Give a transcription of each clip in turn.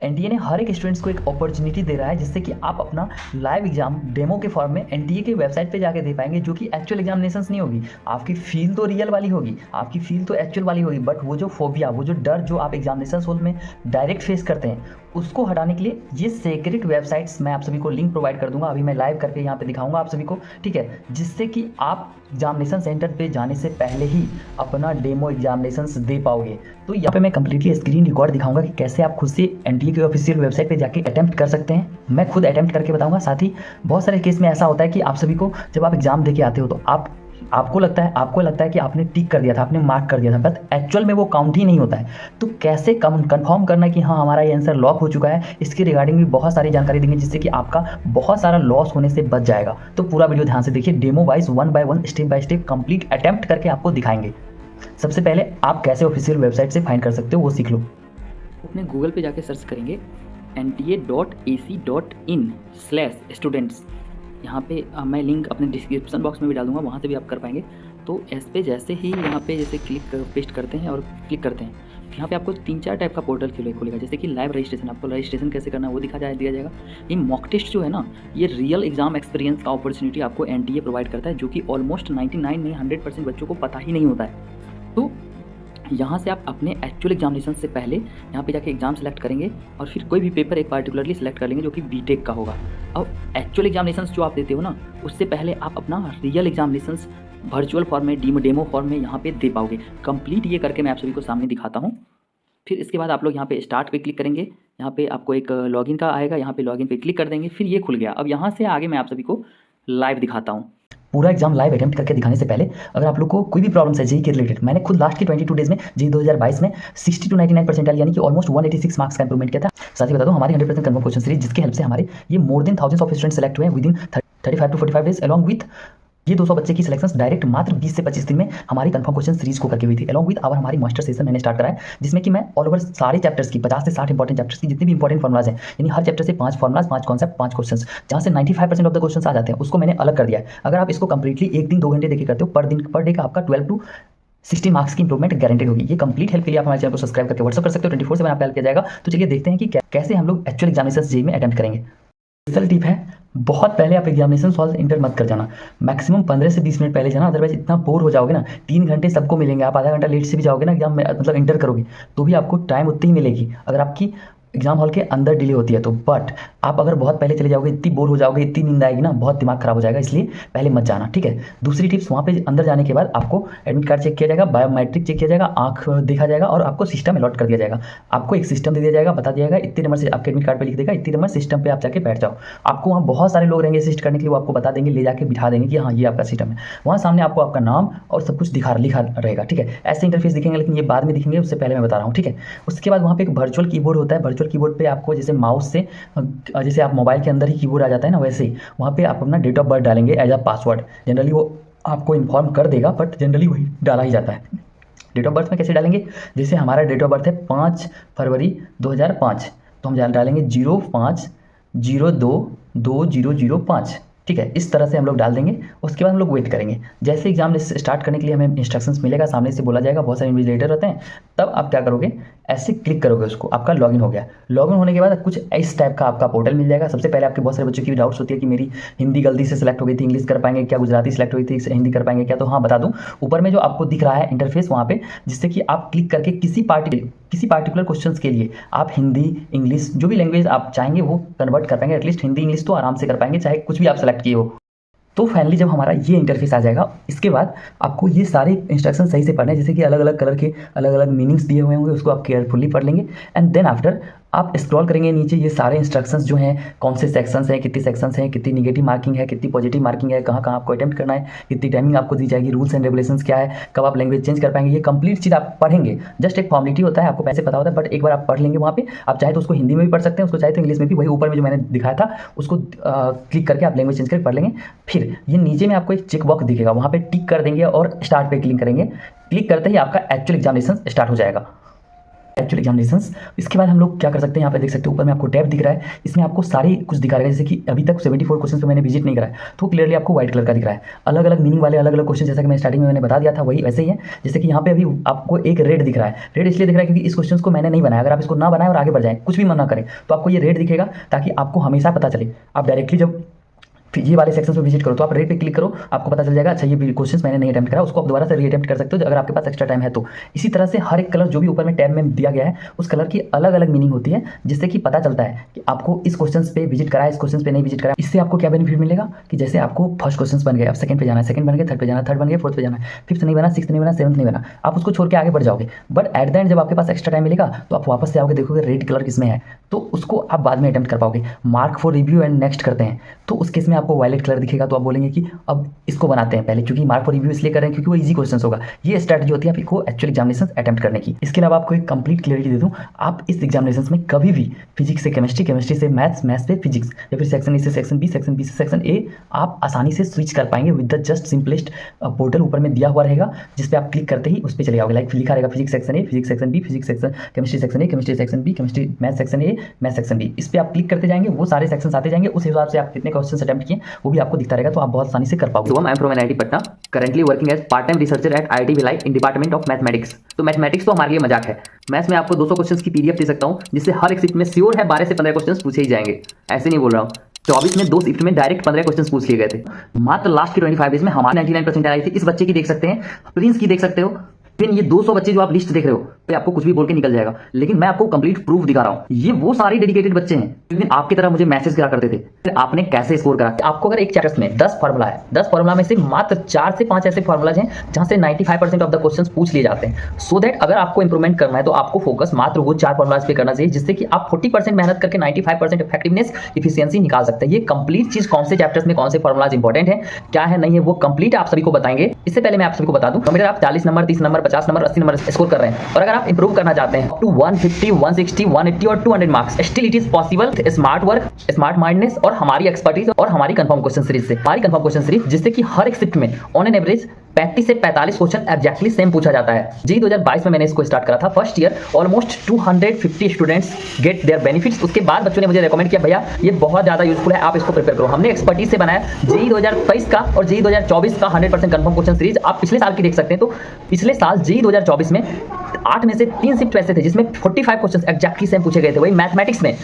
NTA ने हर एक students को एक अपॉर्चुनिटी दे रहा है जिससे कि आप अपना लाइव एग्जाम डेमो के फॉर्म में एनटीए के वेबसाइट पे जाके दे पाएंगे, जो कि एक्चुअल एग्जामिनेशंस नहीं होगी। आपकी फील तो रियल वाली होगी, आपकी फील तो एक्चुअल वाली होगी, बट वो जो फोबिया, वो जो डर जो आप एग्जामिनेशन हॉल में डायरेक्ट फेस करते हैं, उसको हटाने के लिए ये सीक्रेट वेबसाइट्स मैं आप सभी को लिंक प्रोवाइड कर दूंगा। अभी मैं लाइव करके यहाँ पे दिखाऊंगा आप सभी को, ठीक है, जिससे कि आप एग्जामिनेशन सेंटर पे जाने से पहले ही अपना डेमो एग्जामिनेशंस दे पाओगे। तो यहाँ पे मैं कंप्लीटली स्क्रीन रिकॉर्ड दिखाऊंगा कि कैसे आप खुद से एनटीए की ऑफिशियल वेबसाइट पे जाके अटेम्प्ट कर सकते हैं। मैं खुद अटेम्प्ट करके बताऊंगा। साथ ही बहुत सारे केस में ऐसा होता है कि आप सभी को जब आप एग्जाम दे के आते हो तो आपको लगता है कि आपने टिक कर दिया था, आपने मार्क कर दिया था, बट एक्चुअल में वो काउंट ही नहीं होता है। तो कैसे कंफर्म करना है कि हाँ हमारा ये आंसर लॉक हो चुका है, इसके रिगार्डिंग भी बहुत सारी जानकारी देंगे जिससे कि आपका बहुत सारा लॉस होने से बच जाएगा। तो पूरा वीडियो ध्यान से देखिए, demo wise 1 by 1 step by step complete attempt करके आपको दिखाएंगे। सबसे पहले आप कैसे ऑफिशियल वेबसाइट से फाइंड कर सकते हो वो सीख लो। अपने गूगल पे जाके सर्च करेंगे nta.ac.in/students। यहाँ पे मैं लिंक अपने डिस्क्रिप्शन बॉक्स में भी डाल दूँगा, वहाँ से भी आप कर पाएंगे। तो इस पे जैसे ही यहाँ पे जैसे पेस्ट करते हैं और क्लिक करते हैं, यहाँ पे आपको 3-4 टाइप का पोर्टल खुलेगा। जैसे कि लाइव रजिस्ट्रेशन, आपको रजिस्ट्रेशन कैसे करना है वो दिया जाएगा। ये मॉक टेस्ट जो है ना, ये रियल एग्जाम एक्सपीरियंस का अपॉर्चुनिटी आपको एनटीए प्रोवाइड करता है, जो कि ऑलमोस्ट 99 नहीं 100% बच्चों को पता ही नहीं होता है। तो यहाँ से आप अपने एक्चुअल एग्जामिनेशन से पहले यहाँ पे जाके एग्जाम सेलेक्ट करेंगे और फिर कोई भी पेपर एक पार्टिकुलरली सेलेक्ट कर लेंगे जो कि बीटेक का होगा। अब एक्चुअल एग्जामिनेशन जो आप देते हो ना, उससे पहले आप अपना रियल एग्जामिनेशन वर्चुअल फॉर्म में डेमो फॉर्म में यहाँ पे दे पाओगे। कंप्लीट ये करके मैं आप सभी को सामने दिखाता हूँ। फिर इसके बाद आप लोग यहाँ पे स्टार्ट पे क्लिक करेंगे। यहाँ पे आपको एक लॉगिन का आएगा, यहाँ पे लॉगिन पे क्लिक कर देंगे। फिर ये खुल गया। अब यहाँ से आगे मैं आप सभी को लाइव दिखाता हूँ। पूरा एग्जाम लाइव अटेम्प्ट करके दिखाने से पहले अगर आप लोग को कोई भी प्रॉब्लम है जेई के रिलेटेड, मैंने खुद लास्ट के 22 डेज में जेई 2022 में 60 to 99 परसेंटाइल यानी कि ऑलमोस्ट 186 मार्क्स का इंप्रूवमेंट किया था। साथ ही बता दूं, हमारी 100% कन्फर्म क्वेश्चन सीरीज, जिसके हेल्प से हमारे ये more than thousands of students select हुए within 35 to 45 days, along with ये 200 बच्चे की सिलेक्शंस डायरेक्ट मात्र 20 से 25 दिन में हमारी कंफर्म क्वेश्चन सीरीज को करके हुई थी। अलॉन्ग विद आवर हमारी मास्टर सेशन मैंने स्टार्ट कराया, जिसमें कि मैं ऑल ओवर सारे चैप्टर्स की 50 से 60 इंपॉर्टेंट चैप्टर्स की जितने भी इंपॉर्टेंट फॉर्मुलाज हैं, यानी हर चैप्टर से 5 फॉर्मुलाज, 5 कॉन्सेप्ट, 5 क्वेश्चंस, जहां से 95% ऑफ द क्वेश्चंस आ जाते हैं, उसको मैंने अलग कर दिया है। अगर आप इसको कंप्लीटली 1 दिन 2 घंटे देके करते हो, पर डे का आपका 12 to 16 मार्क्स की इंप्रूवमेंट गारंटेड होगी। ये कंप्लीट हेल्प के लिए आप हमारे चैनल को सब्सक्राइब करके व्हाट्सअप कर सकते हो। 24/7 आपका हेल्प किया जाएगा। तो चलिए देखते हैं कि कैसे हम लोग एक्चुअल एग्जामिनेशन जेई में अटेम्प्ट करेंगे। स्पेशल टिप है, बहुत पहले आप एग्जामिनेशन हॉल इंटर मत कर जाना। मैक्सिमम 15 से 20 मिनट पहले जाना, अदरवाइज इतना बोर हो जाओगे ना। 3 घंटे सबको मिलेंगे, आप आधा घंटा लेट से भी जाओगे ना एग्जाम में, मतलब इंटर करोगे तो भी आपको टाइम उतनी ही मिलेगी अगर आपकी एग्जाम हॉल के अंदर डिले होती है तो। बट आप अगर बहुत पहले चले जाओगे, इतनी बोर हो जाओगे, इतनी नींद आएगी ना, बहुत दिमाग खराब हो जाएगा, इसलिए पहले मत जाना, ठीक है। दूसरी टिप्स, वहाँ पे अंदर जाने के बाद आपको एडमिट कार्ड चेक किया जाएगा, बायोमेट्रिक चेक किया जाएगा, आंख देखा जाएगा और आपको सिस्टम अलॉट कर दिया जाएगा। आपको एक सिस्टम दे दिया जाएगा, बता दिया जाएगा इतने नंबर से आपके एडमिट कार्ड पर लिख देगा, इतने नंबर सिस्टम पर आप जाके बैठ जाओ। आपको वहाँ बहुत सारे लोग रहेंगे असिस्ट करने के लिए, वो आपको बता देंगे, ले जाके बिठा देंगे कि हाँ ये आपका सिस्टम है। वहाँ सामने आपको आपका नाम और सब कुछ लिखा रहेगा, ठीक है। ऐसे इंटरफेस दिखेंगे, लेकिन ये बाद में दिखेंगे, उससे पहले मैं बता रहा हूँ, ठीक है। उसके बाद वहाँ पे एक वर्चुअल कीबोर्ड होता है। वर्चुअल कीबोर्ड पे आपको जैसे माउस से, जैसे आप मोबाइल के अंदर ही कीबोर्ड आ जाता है ना, वैसे ही वहाँ पे आप अपना डेट ऑफ बर्थ डालेंगे एज अ पासवर्ड। जनरली वो आपको इन्फॉर्म कर देगा, बट जनरली वही डाला ही जाता है। डेट ऑफ बर्थ में कैसे डालेंगे, जैसे हमारा डेट ऑफ बर्थ है 5 फरवरी 2005, तो हम डालेंगे 05022005, ठीक है। इस तरह से हम लोग डाल देंगे। उसके बाद हम लोग वेट करेंगे। जैसे एग्जाम स्टार्ट करने के लिए हमें इंस्ट्रक्शंस मिलेगा, सामने से बोला जाएगा, बहुत सारे इन्विजिलेटर रहते हैं, तब आप क्या करोगे, ऐसे क्लिक करोगे, उसको आपका लॉगिन हो गया। लॉगिन होने के बाद कुछ इस टाइप का आपका पोर्टल मिल जाएगा। सबसे पहले आपके बहुत सारे बच्चों की डाउट्स होती है कि मेरी हिंदी गलती से सेलेक्ट हो गई थी, इंग्लिश कर पाएंगे क्या, गुजराती सेलेक्ट हुई थी हिंदी कर पाएंगे क्या। तो हाँ बता दूं, ऊपर में जो आपको दिख रहा है इंटरफेस वहाँ पे, जिससे कि आप क्लिक करके किसी पार्टिकुलर क्वेश्चंस के लिए आप हिंदी, इंग्लिश, जो भी लैंग्वेज आप चाहेंगे वो कन्वर्ट कर पाएंगे। एटलीस्ट हिंदी इंग्लिश तो आराम से कर पाएंगे, चाहे कुछ भी आप सेलेक्ट किए हो। तो फाइनली जब हमारा ये इंटरफेस आ जाएगा, इसके बाद आपको ये सारे इंस्ट्रक्शन सही से पढ़ने हैं, जैसे कि अलग अलग कलर के अलग अलग मीनिंग्स दिए हुए होंगे, उसको आप केयरफुली पढ़ लेंगे। एंड देन आफ्टर आप स्क्रॉल करेंगे नीचे, ये सारे इंस्ट्रक्शंस जो हैं, कौन से सेक्शंस हैं, कितने सेक्शंस हैं, कितनी निगेटिव मार्किंग है, कितनी पॉजिटिव मार्किंग है, कहाँ कहाँ आपको अटेम्प्ट करना है, कितनी टाइमिंग आपको दी जाएगी, रूल्स एंड रेगुलेशंस क्या है, कब आप लैंग्वेज चेंज कर पाएंगे, ये कंप्लीट चीज़ आप पढ़ेंगे। जस्ट एक फॉर्मेलिटी होता है, आपको पैसे पता होता है, बट एक बार आप पढ़ लेंगे वहाँ पे। आप चाहे तो उसको हिंदी में भी पढ़ सकते हैं, उसको चाहे तो इंग्लिश में भी, वही ऊपर में जो मैंने दिखाया था उसको क्लिक करके आप लैंग्वेज चेंज करके पढ़ लेंगे। फिर ये नीचे में आपको एक चेक बॉक्स दिखेगा, वहाँ पे टिक कर देंगे और स्टार्ट पे क्लिक करेंगे। क्लिक करते ही आपका एक्चुअल एग्जामिनेशन स्टार्ट हो जाएगा। Actual examinations. इसके बाद हम लोग क्या कर सकते हैं, यहाँ पे देख सकते हो ऊपर में आपको टैब दिख रहा है, इसमें आपको सारे कुछ दिखा रहेगा। जैसे कि अभी तक 74 क्वेश्चन पे मैंने विजिट नहीं करा है तो क्लियरली आपको व्हाइट कलर का दिख रहा है। अलग अलग मीनिंग वाले अलग अलग क्वेश्चन, जैसा कि मैं स्टार्टिंग में मैंने बता दिया था वही वैसे ही है। जैसे कि यहाँ पे अभी आपको एक रेड दिख रहा है। रेड इसलिए दिख रहा है क्योंकि इस क्वेश्चन को मैंने नहीं बनाया। अगर आप इसको ना बनाए और आगे बढ़ जाए, कुछ भी मन ना करें, तो आपको ये रेड दिखेगा, ताकि आपको हमेशा पता चले। आप डायरेक्टली जब ये वाले सेक्शन पे विजिट करो तो आप रेड पे क्लिक करो, आपको पता चल जाएगा अच्छा ये क्वेश्चंस मैंने नहीं अटेम्प्ट करा, उसको आप दोबारा से रीअटेम्प्ट कर सकते हो अगर आपके पास एक्स्ट्रा टाइम है तो। इसी तरह से हर एक कलर जो भी ऊपर में टैब में दिया गया है उस कलर की अलग अलग मीनिंग होती है, जिससे कि पता चलता है कि आपको इस क्वेश्चन पे विजिट करा है, इस क्वेश्चन पे नहीं विजिट करा। इससे आपको क्या बेनिफिट मिलेगा कि जैसे आपको फर्स्ट क्वेश्चन बन गए, अब सेकंड पे जाना है, सेकंड बन गए, थर्ड पे जाना है, थर्ड बन गए, फोर्थ पे जाना है, फिफ्थ नहीं बना, सिक्स्थ नहीं बना, सेवंथ नहीं बना, आप उसको छोड़ के आगे बढ़ जाओगे। बट एट द एंड जब आपके पास एक्स्ट्रा टाइम मिलेगा तो आप वापस से आओगे, देखोगे रेड कलर किसमें है, तो उसको आप बाद में अटेम्प्ट कर पाओगे। Mark for review and next करते हैं तो उस केस में आपको वायलेट कलर दिखेगा, तो आप बोलेंगे कि अब इसको बनाते हैं पहले, क्योंकि मार्क फॉर रिव्यू इसलिए कर रहे हैं क्योंकि वो इजी क्वेश्चन होगा। ये स्ट्रैटेजी होती है आपको एक्चुअल एग्जामिनेशन अटेम्प्ट करने की। इसके अलावा आपको एक कंप्लीट क्लियरिटी दे दूं, आप इस एग्जामिनेशन में कभी भी फिजिक्स से केमिस्ट्री, केमिस्ट्री से मैथ्स, मैथ्स से फिजिक्स, या फिर सेक्शन ए से सेक्शन बी, सेक्शन बी से सेक्शन ए, आप आसानी से स्विच कर पाएंगे with the just simplest portal ऊपर में दिया हुआ रहेगा, जिस पे आप क्लिक करते ही उस पर चले जाओगे। लाइक लिखा रहेगा physics section A, physics section B, physics section, chemistry section A, chemistry section B, chemistry math section A, math section B. इस पे आप क्लिक करते जाएंगे, वो सारे सेक्शन आते जाएंगे, उस हिसाब से आप कितने क्वेश्चन अटेम्प्ट किए वो भी आपको दिखता रहेगा, तो आप बहुत आसानी से कर पाओगे। I am from NIT Patna, currently working as part time researcher at IIT Bhilai in department of mathematics. तो मैथमेटिक्स तो हमारे लिए मजाक है। मैथ्स में आपको 200 क्वेश्चंस की PDF दे सकता हूं, जिससे हर एक शिफ्ट में श्योर है 12 से 15 क्वेश्चंस पूछे ही जाएंगे। ऐसे नहीं बोल रहा हूं, 24 में 2 शिफ्ट में डायरेक्ट 15 क्वेश्चंस पूछ लिए गए थे। मात्र लास्ट की 25 डेज में हमारी 99% आई थी। इस बच्चे की देख सकते हैं, प्रिंस की देख सकते हो, फिर ये 200 बच्चे जो आप लिस्ट देख रहे हो पे आपको कुछ भी बोल के निकल जाएगा, लेकिन मैं आपको कंप्लीट प्रूफ दिखा रहा हूं। ये वो सारे डेडिकेटेड बच्चे हैं लेकिन आपकी तरह मुझे मैसेज करा करते थे, फिर आपने कैसे स्कोर करा। आपको अगर एक चैप्टर में 10 फार्मूला है, 10 फार्मूला में से मात्र 4 से 5 ऐसे फार्मूलाज हैं जहां से 95% ऑफ द क्वेश्चंस पूछ लिए जाते हैं। सो दैट अगर आपको इंप्रूवमेंट करना है तो आपको फोकस मात्र वो 4 फार्मूलाज पे करना चाहिए, जिससे कि आप 40% मेहनत करके 95% इफेक्टिवनेस, इफिशियंसी निकाल सकते हैं। ये कंप्लीट चीज कौन से चैप्टर्स में कौन से फार्मूलाज इंपॉर्टेंट है, क्या है नहीं है, वो कंप्लीट आप सभी को बताएंगे। इससे पहले मैं आप सभी को बता दूं, कंप्यूटर आप 40 number, 30 number, 50 number, 80 number score कर रहे हैं, और अगर आप इंप्रूव करना चाहते हैं टू 150, 160, 180 और 200 marks, still it is possible. Smart work, smart mindness और हमारी एक्सपर्टीज और हमारी कंफर्म क्वेश्चन सीरीज से, हमारी कंफर्म क्वेश्चन सीरीज, जिससे कि हर एक शिफ्ट में ऑन एन एवरेज 35 से 45 क्वेश्चन एग्जैक्टली सेम पूछा जाता है। जी 2022 में मैंने इसको स्टार्ट करा था। First year almost 250 students get their benefits. उसके बाद बच्चों ने मुझे रेकमेंड किया, भैया ये बहुत ज्यादा यूजफुल है, आप इसको प्रिपेयर करो। हमने एक्सपर्टीज से बनाया जी 2023 का और जी 2024 का 100% कंफर्म क्वेश्चन सीरीज। आप पिछले साल की देख सकते हैं, तो पिछले साल जी 2024 में 8 में से 3 शिफ्ट वैसे थे जिसमें 45 क्वेश्चन एग्जैक्टली सेम पूछे गए थे। वही मैथमेटिक्स में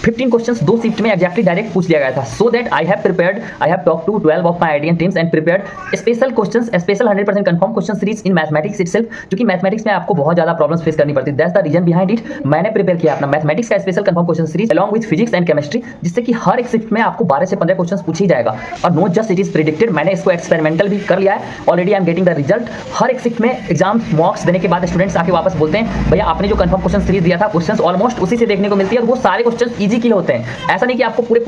15 क्वेश्चंस 2 शिफ्ट में एग्जैक्टली डायरेक्ट पूछ लिया गया था। So that I have prepared, I have talk to 12 of my IITian teams and prepared special questions, special 100% confirm question series in mathematics itself, क्योंकि मैथमेटिक्स में आपको बहुत ज्यादा प्रॉब्लम्स फेस करनी पड़ती है। That's the reason behind it. मैंने prepare किया अपना मैथमेटिक्स का special confirm question series along with physics and chemistry, जिससे कि हर एक शिफ्ट में आपको 12 से 15 क्वेश्चन पूछ ही जाएगा। और not just it is predicted, मैंने इसको एक्सपेरिमेंटल भी कर लिया है already. I am getting the result. हर एक शिफ्ट में एग्जाम मॉक्स देने के बाद स्टूडेंट्स आके वापस बोलते हैं, भैया आपने जो कंफर्म क्वेश्चन सीरीज दिया था क्वेश्चंस ऑलमोस्ट उसी से देखने को मिलती है, और वो सारे क्वेश्चंस इजी के लिए होते हैं। ऐसा नहीं कि आपको पूरे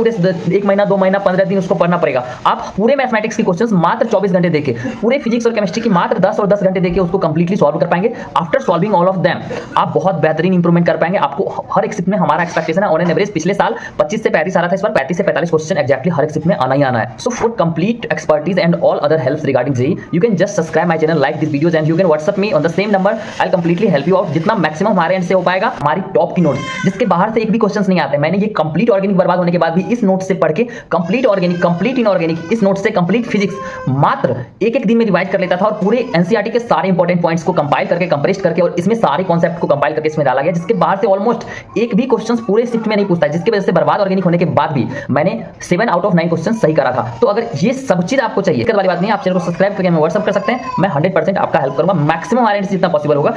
1 महीना, 2 महीना, 15 दिन उसको पढ़ना पड़ेगा। आप पूरे मैथमेटिक्स की क्वेश्चंस मात्र 24 घंटे देके, पूरे फिजिक्स और केमिस्ट्री की मात्र 10 और 10 घंटे देके उसको कंप्लीटली सॉल्व कर पाएंगे। After solving all of them आप बहुत बेहतरीन इंप्रूवमेंट कर पाएंगे। आपको हर एक शिफ्ट में, हमारा एक्सपेक्टेशन है ऑन एन एवरेज पिछले साल 25 से 35 आ रहा था, इस बार 35 से 45 क्वेश्चन एक्जैक्टली हर एक शिफ्ट में आना ही आना है। So for complete expertise and all other helps regarding JEE, you can just subscribe my channel, like this videos and you can WhatsApp me on the same number. I will completely help you out जितना maximum हमारे and से हो पाएगा। हमारी top की notes जिसके बाहर से एक भी क्वेश्चंस नहीं आते, मैंने ये कंप्लीट ऑर्गेनिक बर्बाद होने के बाद भी इस नोट से पढ़ के कंप्लीट ऑर्गेनिक, कंप्लीट इनऑर्गेनिक, इस नोट से कंप्लीट फिजिक्स मात्र एक दिन में रिवाइज कर लेता था, और पूरे एनसीईआरटी के सारे इंपॉर्टेंट पॉइंट्स को कंपाइल करके, कंप्रेस करके, और इसमें सारे कॉन्सेप्ट को कंपाइल करके इसमें डाला गया, जिसके बाहर से ऑलमोस्ट एक भी क्वेश्चंस पूरे शिफ्ट में नहीं पूछता है, जिसकी वजह से बर्बाद ऑर्गेनिक होने के बाद भी मैंने 7 आउट ऑफ 9 क्वेश्चन सही करा था। तो अगर ये सब चीज आपको चाहिए, वाली बात नहीं, आप चैनल को सब्सक्राइब करके हमें व्हाट्सएप कर सकते हैं। मैं 100% आपका हेल्प करूंगा, मैक्सिमम हमारे जितना पॉसिबल होगा।